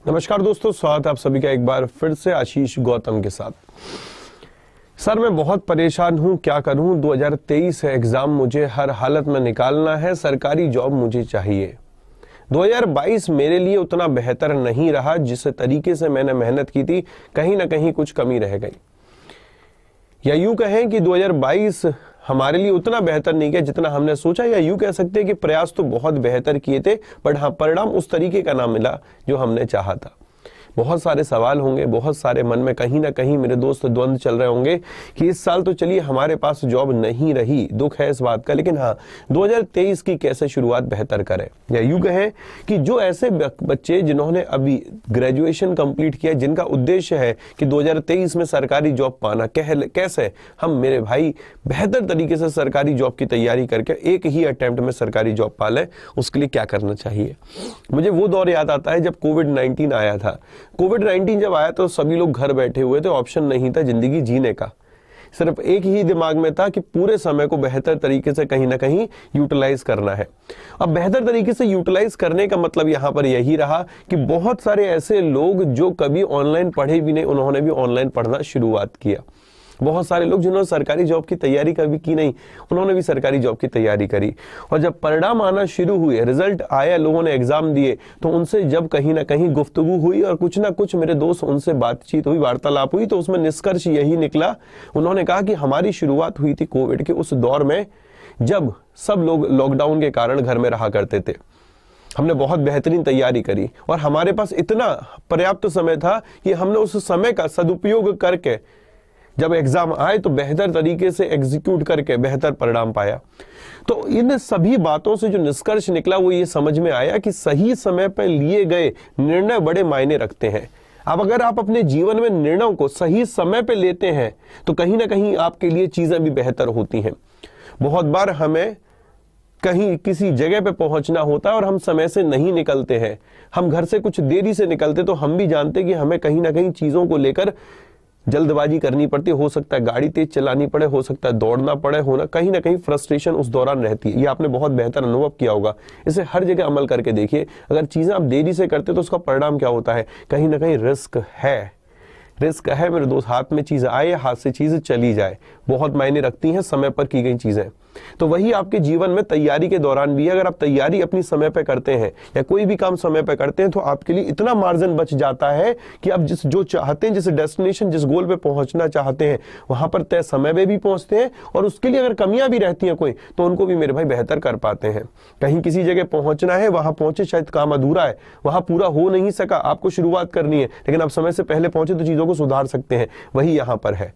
नमस्कार दोस्तों, स्वागत है आप सभी का एक बार फिर से आशीष गौतम के साथ। सर मैं बहुत परेशान हूं, क्या करूं। 2023 है, एग्जाम मुझे हर हालत में निकालना है, सरकारी जॉब मुझे चाहिए। 2022 मेरे लिए उतना बेहतर नहीं रहा जिस तरीके से मैंने मेहनत की थी, कहीं ना कहीं कुछ कमी रह गई। या यूं कहें कि 2022 हमारे लिए उतना बेहतर नहीं किया जितना हमने सोचा, या यूं कह सकते हैं कि प्रयास तो बहुत बेहतर किए थे, बट हाँ, परिणाम उस तरीके का ना मिला जो हमने चाहा था। बहुत सारे सवाल होंगे, बहुत सारे मन में कहीं ना कहीं मेरे दोस्त द्वंद्व चल रहे होंगे कि इस साल तो चलिए हमारे पास जॉब नहीं रही, दुख है इस बात का, लेकिन हाँ 2023 की कैसे शुरुआत बेहतर करें। या यूं कहें कि जो ऐसे बच्चे जिन्होंने अभी ग्रेजुएशन कंप्लीट किया, जिनका उद्देश्य है कि 2023 में सरकारी जॉब पाना, कैसे हम मेरे भाई बेहतर तरीके से सरकारी जॉब की तैयारी करके एक ही अटेम्प्ट में सरकारी जॉब पा लें, उसके लिए क्या करना चाहिए। मुझे वो दौर याद आता है जब कोविड-19 आया था। कोविड-19 जब आया तो सभी लोग घर बैठे हुए थे, ऑप्शन नहीं था जिंदगी जीने का। सिर्फ एक ही दिमाग में था कि पूरे समय को बेहतर तरीके से कहीं ना कहीं यूटिलाइज करना है। अब बेहतर तरीके से यूटिलाइज करने का मतलब यहां पर यही रहा कि बहुत सारे ऐसे लोग जो कभी ऑनलाइन पढ़े भी नहीं, उन्होंने भी ऑनलाइन पढ़ना शुरुआत किया। बहुत सारे लोग जिन्होंने सरकारी जॉब की तैयारी कभी की नहीं, उन्होंने भी सरकारी जॉब की तैयारी करी। और जब परिणाम आना शुरू हुए, रिजल्ट आया, लोगों ने एग्जाम दिए, तो उनसे जब कहीं ना कहीं गुफ्तगू हुई और कुछ ना कुछ मेरे दोस्त उनसे बातचीत हुई, वार्तालाप हुई, तो उसमें निष्कर्ष यही निकला। उन्होंने कहा कि हमारी शुरुआत हुई थी कोविड के उस दौर में जब सब लोग लॉकडाउन के कारण घर में रहा करते थे। हमने बहुत बेहतरीन तैयारी करी और हमारे पास इतना पर्याप्त समय था कि हमने उस समय का सदुपयोग करके जब एग्जाम आए तो बेहतर तरीके से एग्जीक्यूट करके बेहतर परिणाम पाया। तो इन सभी बातों से जो निष्कर्ष निकला वो ये समझ में आया कि सही समय पर लिए गए निर्णय बड़े मायने रखते हैं। अब अगर आप अपने जीवन में निर्णयों को सही समय पर लेते हैं तो कहीं ना कहीं आपके लिए चीजें भी बेहतर होती हैं। बहुत बार हमें कहीं किसी जगह पे पहुंचना होता है और हम समय से नहीं निकलते हैं, हम घर से कुछ देरी से निकलते, तो हम भी जानते कि हमें कहीं ना कहीं चीजों को लेकर जल्दबाजी करनी पड़ती है। हो सकता है गाड़ी तेज चलानी पड़े, हो सकता है दौड़ना पड़े, होना कहीं ना कहीं फ्रस्ट्रेशन उस दौरान रहती है। ये आपने बहुत बेहतर अनुभव किया होगा। इसे हर जगह अमल करके देखिए। अगर चीजें आप देरी से करते तो उसका परिणाम क्या होता है, कहीं ना कहीं रिस्क है मेरे दोस्त। हाथ में चीज आए, हाथ से चीज चली जाए, बहुत मायने रखती हैं समय पर की गई चीजें। तो वही आपके जीवन में तैयारी के दौरान भी है। अगर आप तैयारी अपनी समय पे करते हैं या कोई भी काम समय पे करते हैं तो आपके लिए इतना मार्जिन बच जाता है कि आप जो चाहते हैं, जिस डेस्टिनेशन, जिस गोल पे पहुंचना चाहते हैं, वहां पर तय समय पे भी पहुंचते हैं। और उसके लिए अगर कमियां भी रहती हैं कोई, तो उनको भी मेरे भाई बेहतर कर पाते हैं। कहीं किसी जगह पहुंचना है, वहां पहुंचे, शायद काम अधूरा है, वहां पूरा हो नहीं सका, आपको शुरुआत करनी है, लेकिन आप समय से पहले पहुंचे तो चीजों को सुधार सकते हैं। वही यहां पर है।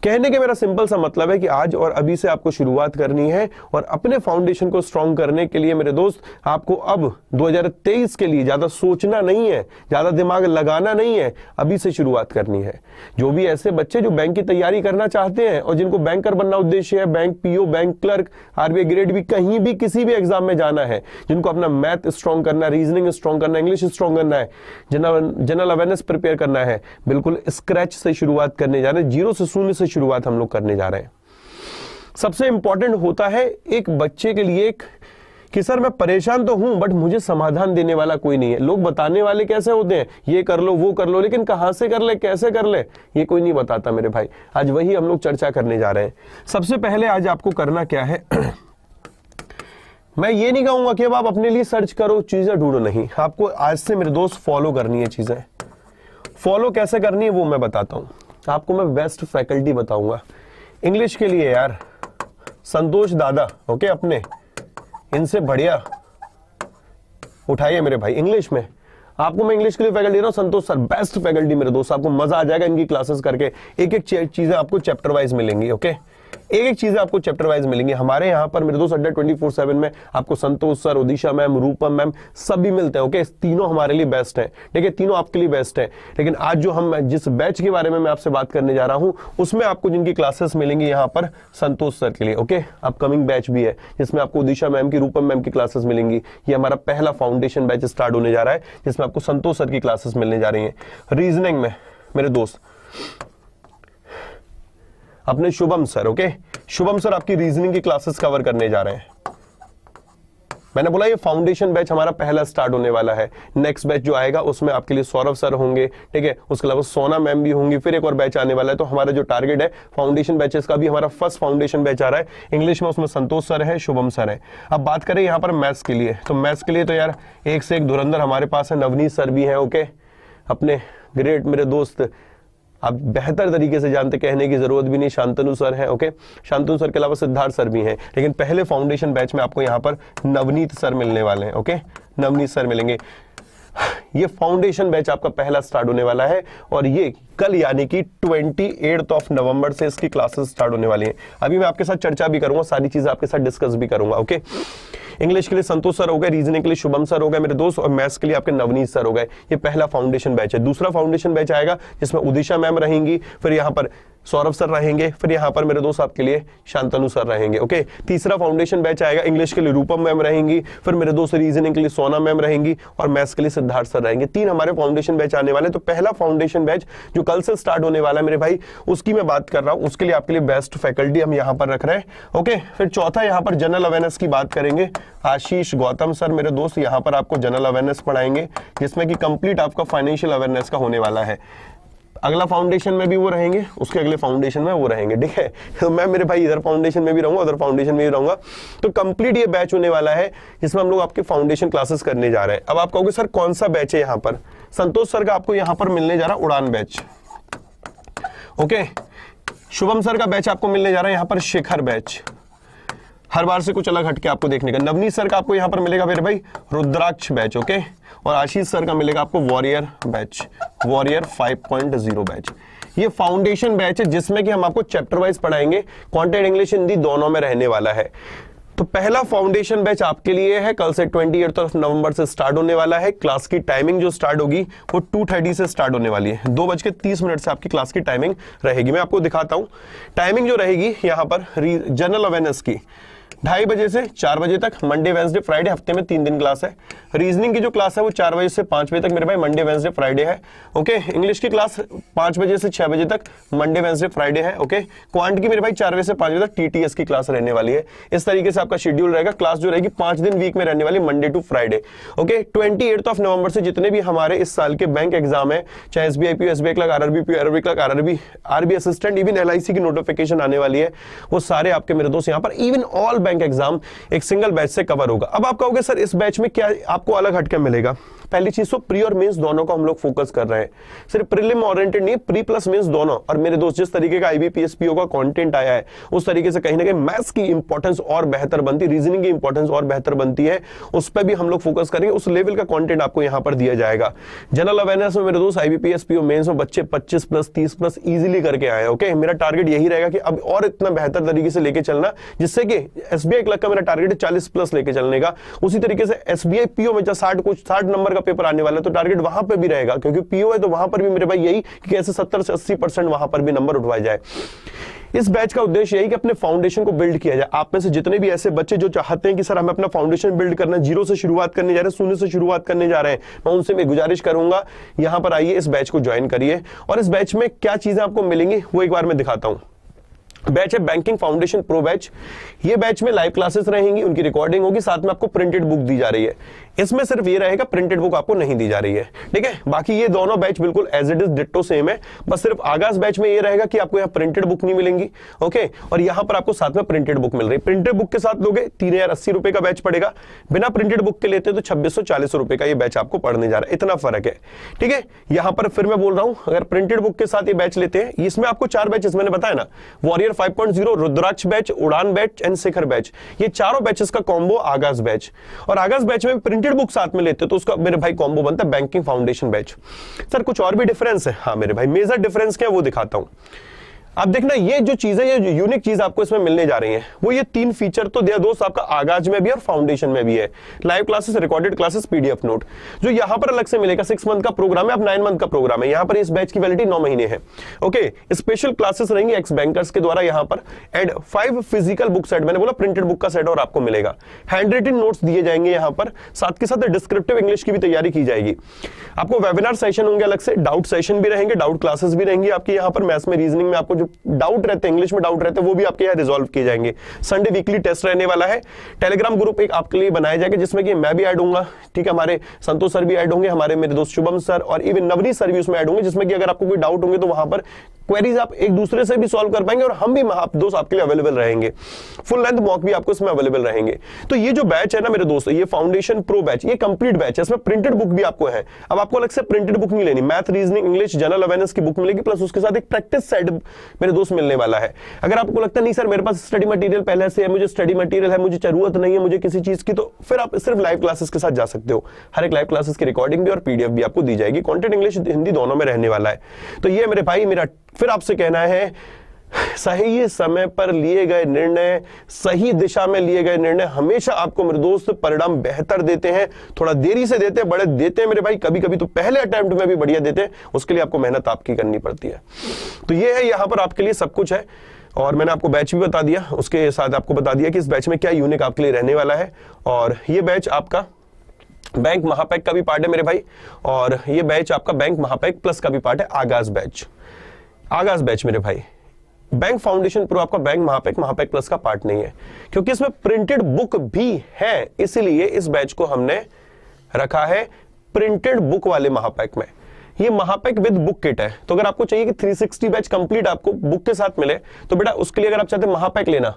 कहने के मेरा सिंपल सा मतलब है कि आज और अभी से आपको शुरुआत करनी है और अपने फाउंडेशन को स्ट्रांग करने के लिए मेरे दोस्त आपको अब 2023 के लिए ज्यादा सोचना नहीं है, ज्यादा दिमाग लगाना नहीं है, अभी से शुरुआत करनी है। जो भी ऐसे बच्चे जो बैंक की तैयारी करना चाहते हैं और जिनको बैंकर बनना उद्देश्य है, bank PO, bank clerk, RBI grade भी, कहीं भी किसी भी एग्जाम में जाना है, जिनको अपना मैथ स्ट्रांग करना, रीजनिंग स्ट्रांग करना, इंग्लिश स्ट्रांग करना है, जनरल अवेयरनेस प्रिपेयर करना है, बिल्कुल स्क्रैच से शुरुआत करने जा रहे हैं, जीरो से, शून्य से शुरुआत हम लोग करने जा रहे हैं। सबसे इंपॉर्टेंट होता है एक बच्चे के लिए कि सर मैं परेशान तो हूं बट मुझे समाधान देने वाला कोई नहीं है। लोग बताने वाले कैसे होते हैं, ये कर लो, वो कर लो, लेकिन कहां से कर ले, कैसे कर ले, ये कोई नहीं बताता मेरे भाई। आज वही हम लोग चर्चा करने जा रहे हैं। सबसे पहले आज आपको करना क्या है मैं ये नहीं कहूंगा कि अब आप अपने लिए सर्च करो, चीजें ढूंढो, नहीं। आपको आज से मेरे दोस्त फॉलो करनी है। चीजें फॉलो कैसे करनी है वो मैं बताता हूं आपको। मैं बेस्ट फैकल्टी बताऊंगा इंग्लिश के लिए यार, संतोष दादा, ओके, अपने इनसे बढ़िया उठाइए मेरे भाई। इंग्लिश में आपको मैं इंग्लिश के लिए फैकल्टी दे रहा हूं, संतोष सर, बेस्ट फैकल्टी मेरे दोस्त। आपको मजा आ जाएगा इनकी क्लासेस करके। एक एक चीजें आपको चैप्टर वाइज मिलेंगी, ओके, एक एक चीजें आपको चैप्टर वाइज मिलेंगी। हमारे यहाँ पर मेरे दोस्त अड्डा 24/7 में आपको संतोष सर, उदिशा मैम, रूपम मैम, सभी मिलते हैं, ओके। तीनों हमारे लिए बेस्ट है, ठीक है, तीनों आपके लिए बेस्ट है। लेकिन आज जो हम जिस बैच के बारे में मैं आपसे बात करने जा रहा हूं, उसमें आपको जिनकी क्लासेस मिलेंगी यहाँ पर संतोष सर के लिए, ओके। अपकमिंग बैच भी है जिसमें आपको उदिशा मैम की, रूपम मैम की क्लासेस मिलेंगी। ये हमारा पहला फाउंडेशन बैच स्टार्ट होने जा रहा है जिसमें आपको संतोष सर की क्लासेस मिलने जा रही है। रीजनिंग में मेरे दोस्त अपने Shubham sir, okay, Shubham sir आपकी रीजनिंग की क्लासेस कवर करने जा रहे हैं। मैंने बोला ये फाउंडेशन बैच हमारा पहला स्टार्ट होने वाला है। नेक्स्ट बैच जो आएगा उसमें आपके लिए सौरभ सर होंगे, ठीक है, उसके अलावा सोना मैम भी होंगी, फिर एक और बैच आने वाला है। तो हमारा जो टारगेट है फाउंडेशन बैचेस का भी, हमारा फर्स्ट फाउंडेशन बैच आ रहा है इंग्लिश में, उसमें संतोष सर है, शुभम सर है। अब बात करें यहाँ पर मैथ्स के लिए, तो मैथ्स के लिए तो यार एक से एक धुरंधर हमारे पास है, नवनीत सर भी है, ओके, अपने ग्रेट मेरे दोस्त, आप बेहतर तरीके से जानते, कहने की जरूरत भी नहीं, शांतनु सर है, ओके, शांतनु सर के अलावा सिद्धार्थ सर भी हैं। लेकिन पहले फाउंडेशन बैच में आपको यहाँ पर नवनीत सर मिलने वाले हैं, ओके, नवनीत सर मिलेंगे। ये फाउंडेशन बैच आपका पहला स्टार्ट होने वाला है और ये कल यानी कि 28 नवंबर से इसकी क्लासेस स्टार्ट होने वाली हैं। अभी मैं आपके साथ चर्चा भी करूंगा, सारी चीजें आपके साथ डिस्कस भी करूंगा, ओके। इंग्लिश के लिए संतोष सर हो गए, रीजनिंग के लिए शुभम सर हो गए मेरे दोस्त, और मैथ्स के लिए आपके नवनीत सर हो गए। ये पहला फाउंडेशन बैच है। दूसरा फाउंडेशन बैच आएगा जिसमें उदिशा मैम रहेंगी, फिर यहाँ पर सौरभ सर रहेंगे, फिर यहाँ पर मेरे दोस्त आपके लिए शांतनु सर रहेंगे, ओके। तीसरा फाउंडेशन बैच आएगा, इंग्लिश के लिए रूपम मैम रहेंगी, फिर मेरे दोस्त रीजनिंग के लिए सोना मैम रहेंगी और मैथ्स के लिए सिद्धार्थ सर रहेंगे। 3 हमारे फाउंडेशन बैच आने वाले। तो पहला फाउंडेशन बैच जो कल से स्टार्ट होने वाला है मेरे भाई, उसकी मैं बात कर रहा हूं, उसके लिए आपके लिए बेस्ट फैकल्टी हम यहाँ पर रख रहे हैं, ओके। फिर चौथा यहाँ पर जनरल अवेयरनेस की बात करेंगे, आशीष गौतम सर मेरे दोस्त यहाँ पर आपको जनरल अवेयरनेस पढ़ाएंगे, जिसमें कि कंप्लीट आपका फाइनेंशियल अवेयरनेस का होने वाला है। अगला फाउंडेशन में भी वो रहेंगे, उसके अगले फाउंडेशन में वो रहेंगे, ठीक है। तो मैं मेरे भाई इधर फाउंडेशन में भी रहूंगा, उधर फाउंडेशन में भी रहूंगा। तो कंप्लीट ये बैच होने वाला है जिसमें हम लोग आपके फाउंडेशन क्लासेस करने जा रहे हैं। अब आप कहोगे सर कौन सा बैच है यहाँ पर? संतोष सर का आपको यहाँ पर मिलने जा रहा है उड़ान बैच, ओके। शुभम सर का बैच आपको मिलने जा रहा है यहाँ पर शिखर बैच, हर बार से कुछ अलग हटके आपको देखने का। नवनीत सर का आपको यहाँ पर मिलेगा मेरे भाई रुद्राक्ष बैच, ओके। और आशीष सर का मिलेगा आपको वॉरियर बैच, वॉरियर 5.0 बैच। ये फाउंडेशन बैच है जिसमें कि हम आपको चैप्टर वाइज पढ़ाएंगे, कंटेंट इंग्लिश हिंदी दोनों में रहने वाला है। तो पहला फाउंडेशन बैच आपके लिए है, कल से 28 नवंबर से स्टार्ट होने वाला है। क्लास की टाइमिंग जो स्टार्ट होगी वो 2:30 से स्टार्ट होने वाली है, 2:30 से आपकी क्लास की टाइमिंग रहेगी। मैं आपको दिखाता हूं टाइमिंग जो रहेगी यहाँ पर जनरल अवेयरनेस की 2:30 बजे से 4 बजे तक, मंडे वेंसडे फ्राइडे, हफ्ते में 3 दिन क्लास है। रीजनिंग की जो क्लास है वो 4 बजे से 5 बजे तक मेरे भाई, मंडे वेंसडे फ्राइडे है, ओके। इंग्लिश की क्लास 5 बजे से 6 बजे तक, मंडे वेंसडे फ्राइडे है, ओके। क्वांट की मेरे भाई 4 बजे से 5 बजे तक टीटीएस की क्लास रहने वाली है। इस तरीके से आपका शेड्यूल रहेगा। क्लास जो रहेगी 5 दिन वीक में रहने वाली, मंडे टू फ्राइडे, ओके। 28 नवंबर से जितने भी हमारे इस साल के बैंक एग्जाम है, चाहे SBI P, SBI clerk, RRB P, RRB clerk, RB assistant, even LIC की नोटिफिकेशन आने वाली है, वो सारे आपके मेरे दोस्त यहाँ पर इवन ऑल बैंक एग्जाम एक सिंगल बैच से कवर होगा। अब आप कहोगे सर इस बैच में क्या आपको अलग हटके मिलेगा? पहली चीज तो प्री और मेंस दोनों को हम लोग फोकस कर रहे हैं, सिर्फ प्रीलिम ओरिएंटेड नहीं, प्री प्लस मेंस दोनों। और मेरे दोस्त जिस तरीके का आईबीपीएसपीओ का कंटेंट आया है उस तरीके से कहीं ना कहीं मैथ्स की इंपॉर्टेंस और बेहतर बनती, रीजनिंग की इंपॉर्टेंस और बेहतर बनती है, उस पर भी हम लोग फोकस करेंगे। उस लेवल का कंटेंट आपको यहां पर दिया जाएगा। जनरल अवेयरनेस में मेरे दोस्त आईबीपीएसपीओ मेंस में बच्चे 25+, 30+ इजीली करके आए, ओके। मेरा टारगेट यही रहेगा कि अब और इतना बेहतर तरीके से लेके चलना, जिससे कि एसबीआई क्लर्क का मेरा टारगेट है 40+ लेके चलने का। उसी तरीके से एसबीआई पीओ में 60 नंबर का पेपर आने वाला है, तो टारगेट वहां पे भी रहेगा, क्योंकि पीओ है तो वहां पर भी मेरे भाई यही कि कैसे 70 से 80% वहां पर भी नंबर उठवाए जाए। इस बैच का उद्देश्य यही कि अपने फाउंडेशन को बिल्ड किया जाए। आप में से जितने भी ऐसे बच्चे जो चाहते हैं कि सर हमें अपना फाउंडेशन बिल्ड करना, जीरो से शुरुआत करने जा रहे हैं, शून्य से शुरुआत करने जा रहे हैं, मैं उनसे मैं गुजारिश करूंगा यहां पर आइए, इस बैच को ज्वाइन करिए। और इस बैच में क्या चीजें आपको मिलेंगी वो एक बार मैं दिखाता हूं। बैच है बैंकिंग फाउंडेशन प्रो बैच। ये बैच में लाइव क्लासेस रहेंगी, उनकी रिकॉर्डिंग होगी, साथ में आपको प्रिंटेड बुक दी जा रही है। इसमें सिर्फ ये रहेगा प्रिंटेड बुक आपको नहीं दी जा रही है, ठीक है। बाकी ये दोनों बैच बिल्कुल as it is ditto same है, बस सिर्फ आगाज बैच में ये रहेगा कि आपको यहाँ प्रिंटेड बुक नहीं मिलेंगी, ओके। और यहाँ पर आपको साथ में प्रिंटेड बुक मिल रही है। प्रिंटेड बुक के साथ लोगे 3080 रुपए का बैच पड़ेगा, बिना प्रिंटेड बुक के लेते तो 2640 रुपए का ये बैच आपको पढ़ने जा रहा है, इतना फर्क है, ठीक है। यहाँ पर फिर मैं बोल रहा हूँ, अगर प्रिंटेड बुक के साथ ये बैच लेते हैं, इसमें आपको 4 बैचेस मैंने बताया ना, वॉरियर 5.0, रुद्राक्ष बैच, उड़ान बैच एंड शिखर बैच, ये चारों बैचेस का कॉम्बो आगाज बैच। और आगाज बैच में प्रिंटेड बुक साथ में लेते तो उसका मेरे भाई कॉम्बो बनता है बैंकिंग फाउंडेशन बैच। सर कुछ और भी डिफरेंस है? हाँ मेरे भाई, मेजर डिफरेंस क्या है वो दिखाता हूं। अब देखना ये जो चीज है, ये जो यूनिक चीज आपको इसमें मिलने जा रही है, वो ये 3 फीचर तो दिया दोस्त आपका आगाज में भी और फाउंडेशन में भी है। Live classes, recorded classes, PDF note, जो यहां पर अलग से मिलेगा। 6 मंथ का प्रोग्राम है, अब 9 मंथ का प्रोग्राम है। यहां पर इस बैच की वैलिडिटी 9 महीने है, ओके। स्पेशल क्लासेस रहेंगी एक्स बैंकर्स के द्वारा यहां पर। एंड 5 फिजिकल बुक सेट, मैंने बोला प्रिंटेड बुक का सेट और आपको मिलेगा। हैंड रिटन नोट्स दिए जाएंगे यहां पर, साथ के साथ डिस्क्रिप्टिव इंग्लिश की भी तैयारी की जाएगी। आपको वेबिनार सेशन होंगे अलग से, डाउट सेशन भी रहेंगे, डाउट क्लासेस भी रहेंगी आपकी। यहां पर मैथ्स में, रीजनिंग में आपको जो जो डाउट रहते हैं, इंग्लिश में डाउट रहते हैं, वो भी आपके यहाँ रिजॉल्व किए जाएंगे। संडे वीकली टेस्ट रहने वाला है। टेलीग्राम ग्रुप एक आपके लिए बनाया जाएगा जिसमें कि मैं भी ऐड होऊंगा, ठीक है, हमारे संतोष सर भी ऐड होंगे, हमारे मेरे दोस्त शुभम सर और इवन नवनीत सर भी उसमें ऐड होंगे, जिसमें कि अगर आपको कोई डाउट होंगे तो वहां पर क्वेरीज आप एक दूसरे से भी सॉल्व कर पाएंगे और हम भी आप दोस्त आपके लिए अवेलेबल रहेंगे। फुल लेंथ मॉक भी आपको इसमें अवेलेबल रहेंगे। तो ये जो बैच है ना मेरे दोस्तों, ये फाउंडेशन प्रो बैच, ये कंप्लीट बैच है, इसमें प्रिंटेड बुक भी आपको है। अब आपको अलग से प्रिंटेड बुक नहीं लेनी, math, reasoning, English, general awareness की बुक मिलेगी, प्लस उसके साथ एक प्रैक्टिस सेट मेरे दोस्त मिलने वाला है। अगर आपको लगता है नहीं सर मेरे पास स्टडी मटेरियल पहले से है, मुझे स्टडी मटेरियल है, मुझे जरूरत नहीं है मुझे किसी चीज की, तो फिर आप सिर्फ लाइव क्लासेस के साथ जा सकते हो। हर एक लाइव क्लासेस की रिकॉर्डिंग भी और पीडीएफ भी आपको दी जाएगी। कंटेंट इंग्लिश हिंदी दोनों में रहने वाला है। तो ये मेरे भाई मेरा फिर आपसे कहना है, सही समय पर लिए गए निर्णय, सही दिशा में लिए गए निर्णय हमेशा आपको मेरे दोस्त परिणाम बेहतर देते हैं। थोड़ा देरी से देते हैं, बड़े देते हैं मेरे भाई, कभी कभी तो पहले अटेम्प्ट में भी बढ़िया देते हैं, उसके लिए आपको मेहनत आपकी करनी पड़ती है। तो ये है, यहां पर आपके लिए सब कुछ है। और मैंने आपको बैच भी बता दिया, उसके साथ आपको बता दिया कि इस बैच में क्या यूनिक आपके लिए रहने वाला है। और ये बैच आपका बैंक महापैक का भी पार्ट है मेरे भाई, और ये बैच आपका बैंक महापैक प्लस का भी पार्ट है। आगाज बैच मेरे भाई, बैंक फाउंडेशन प्रो आपका बैंक महापैक प्लस का पार्ट नहीं है, क्योंकि इसमें प्रिंटेड बुक भी है, इसलिए इस बैच को हमने रखा है प्रिंटेड बुक वाले महापैक में। ये महापैक विद बुक किट है। तो अगर आपको चाहिए कि 360 बैच कंप्लीट आपको बुक के साथ मिले, तो बेटा उसके लिए अगर आप चाहते हैं महापैक लेना,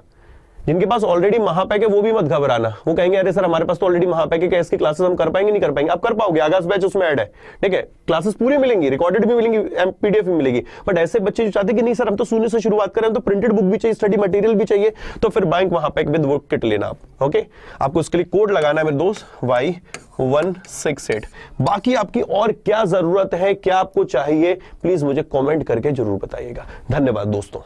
जिनके पास ऑलरेडी महापैक है वो भी मत घबराना। वो कहेंगे अरे सर हमारे पास तो ऑलरेडी महापैक है, क्या इसकी क्लासेस हम कर पाएंगे? नहीं कर पाएंगे। आप कर पाओगे, आगाज बैच उसमें ऐड है, ठीक है, क्लासेस पूरी मिलेंगी, रिकॉर्डेड भी मिलेंगी, पीडीएफ भी मिलेगी। बट ऐसे बच्चे जो चाहते हैं कि नहीं सर हम तो शून्य से शुरुआत करें, तो प्रिंटेड बुक भी चाहिए, स्टडी मटेरियल भी चाहिए, तो फिर बैंक महापैक विद बुक किट लेना आप। ओके, आपको इसके लिए कोड लगाना है मेरे दोस्त Y168। बाकी आपकी और क्या जरूरत है, क्या आपको चाहिए, प्लीज मुझे कमेंट करके जरूर बताइएगा। धन्यवाद दोस्तों।